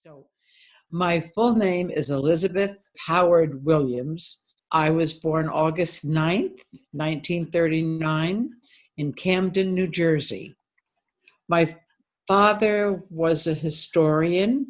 So, my full name is Elizabeth Howard Williams. I was born August 9th, 1939, in Camden, New Jersey. My father was a historian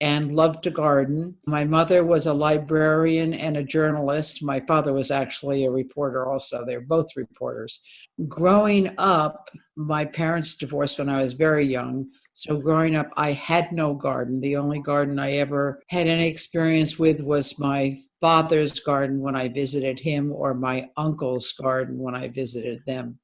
and loved to garden. My mother was a librarian and a journalist. My father was actually a reporter also. They're both reporters. Growing up, my parents divorced when I was very young. So growing up, I had no garden. The only garden I ever had any experience with was my father's garden when I visited him, or my uncle's garden when I visited them.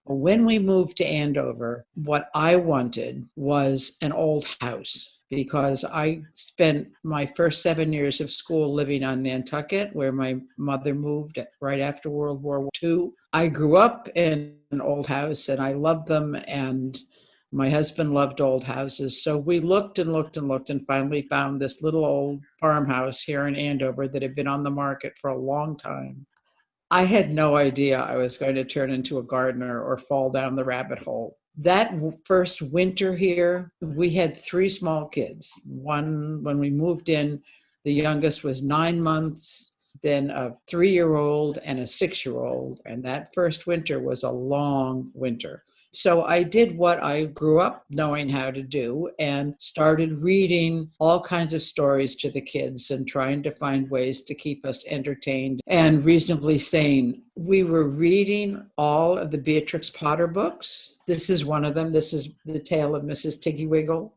When we moved to Andover, what I wanted was an old house, because I spent my first 7 years of school living on Nantucket, where my mother moved right after World War II. I grew up in an old house and I loved them, and my husband loved old houses. So we looked and looked and looked and finally found this little old farmhouse here in Andover that had been on the market for a long time. I had no idea I was going to turn into a gardener or fall down the rabbit hole. That first winter here, we had three small kids. One, when we moved in, the youngest was 9 months, then a 3-year-old and a 6-year-old. And that first winter was a long winter. So I did what I grew up knowing how to do and started reading all kinds of stories to the kids and trying to find ways to keep us entertained and reasonably sane. We were reading all of the Beatrix Potter books. This is one of them. This is The Tale of Mrs. Tiggy-Wiggle.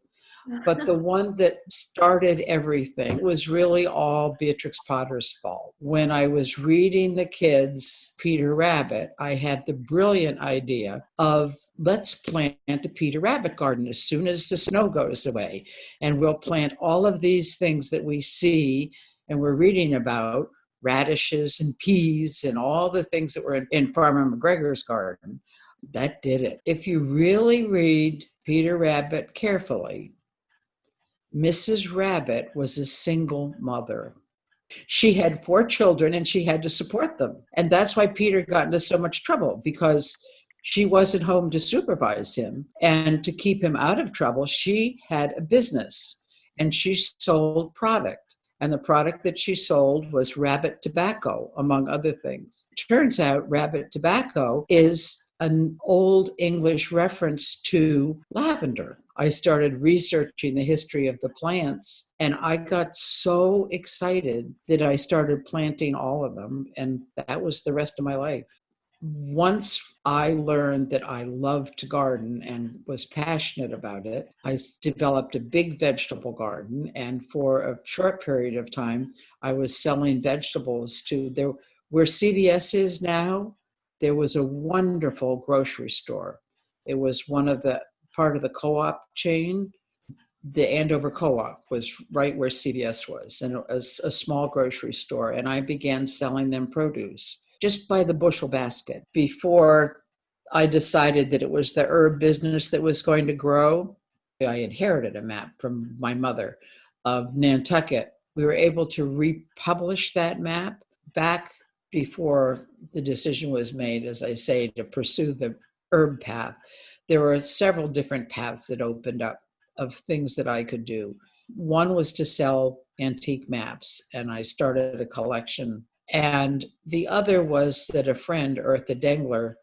But the one that started everything was really all Beatrix Potter's fault. When I was reading the kids Peter Rabbit, I had the brilliant idea of, let's plant a Peter Rabbit garden as soon as the snow goes away. And we'll plant all of these things that we see and we're reading about, radishes and peas and all the things that were in Farmer McGregor's garden. That did it. If you really read Peter Rabbit carefully, Mrs. Rabbit was a single mother. She had 4 children and she had to support them. And that's why Peter got into so much trouble, because she wasn't home to supervise him. And to keep him out of trouble, she had a business and she sold product. And the product that she sold was rabbit tobacco, among other things. Turns out rabbit tobacco is an old English reference to lavender. I started researching the history of the plants, and I got so excited that I started planting all of them, and that was the rest of my life. Once I learned that I loved to garden and was passionate about it, I developed a big vegetable garden, and for a short period of time, I was selling vegetables to there. Where CVS is now, there was a wonderful grocery store. It was part of the co-op chain. The Andover Co-op was right where CVS was, and it was a small grocery store. And I began selling them produce just by the bushel basket. Before I decided that it was the herb business that was going to grow, I inherited a map from my mother of Nantucket. We were able to republish that map back before the decision was made, as I say, to pursue the herb path. There were several different paths that opened up of things that I could do. One was to sell antique maps, and I started a collection. And the other was that a friend, Eartha Dengler,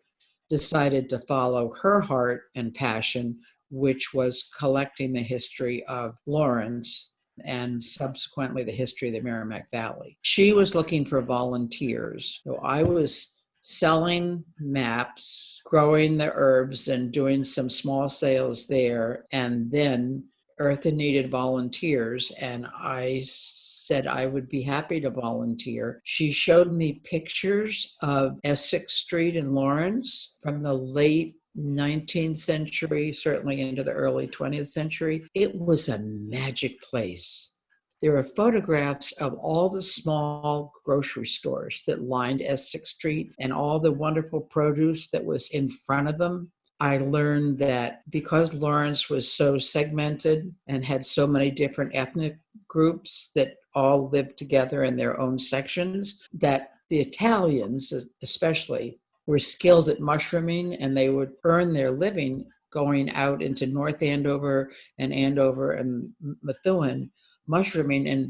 decided to follow her heart and passion, which was collecting the history of Lawrence and subsequently the history of the Merrimack Valley. She was looking for volunteers. So I was selling maps, growing the herbs, and doing some small sales there. And then Eartha needed volunteers, and I said I would be happy to volunteer. She showed me pictures of Essex Street in Lawrence from the late 19th century, certainly into the early 20th century. It was a magic place. There are photographs of all the small grocery stores that lined Essex Street and all the wonderful produce that was in front of them. I learned that because Lawrence was so segmented and had so many different ethnic groups that all lived together in their own sections, that the Italians especially were skilled at mushrooming, and they would earn their living going out into North Andover and Methuen mushrooming, and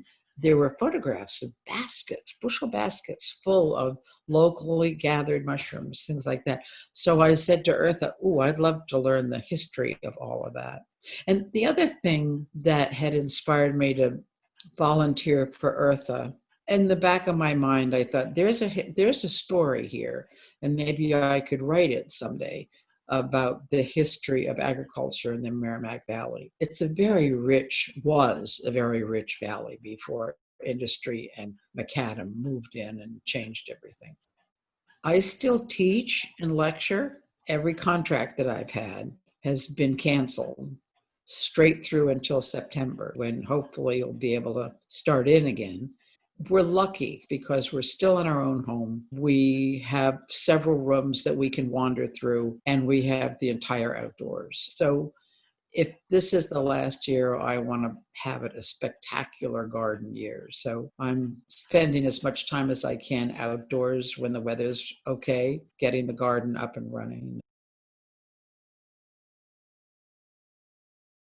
there were photographs of baskets, bushel baskets full of locally gathered mushrooms, things like that. So I said to Eartha, "Oh, I'd love to learn the history of all of that." And the other thing that had inspired me to volunteer for Eartha, in the back of my mind, I thought there's a story here, and maybe I could write it someday about the history of agriculture in the Merrimack Valley. Was a very rich valley before industry and macadam moved in and changed everything. I still teach and lecture. Every contract that I've had has been canceled straight through until September, when hopefully you'll be able to start in again. We're lucky because we're still in our own home. We have several rooms that we can wander through, and we have the entire outdoors. So if this is the last year, I want to have it a spectacular garden year. So I'm spending as much time as I can outdoors when the weather's okay, getting the garden up and running.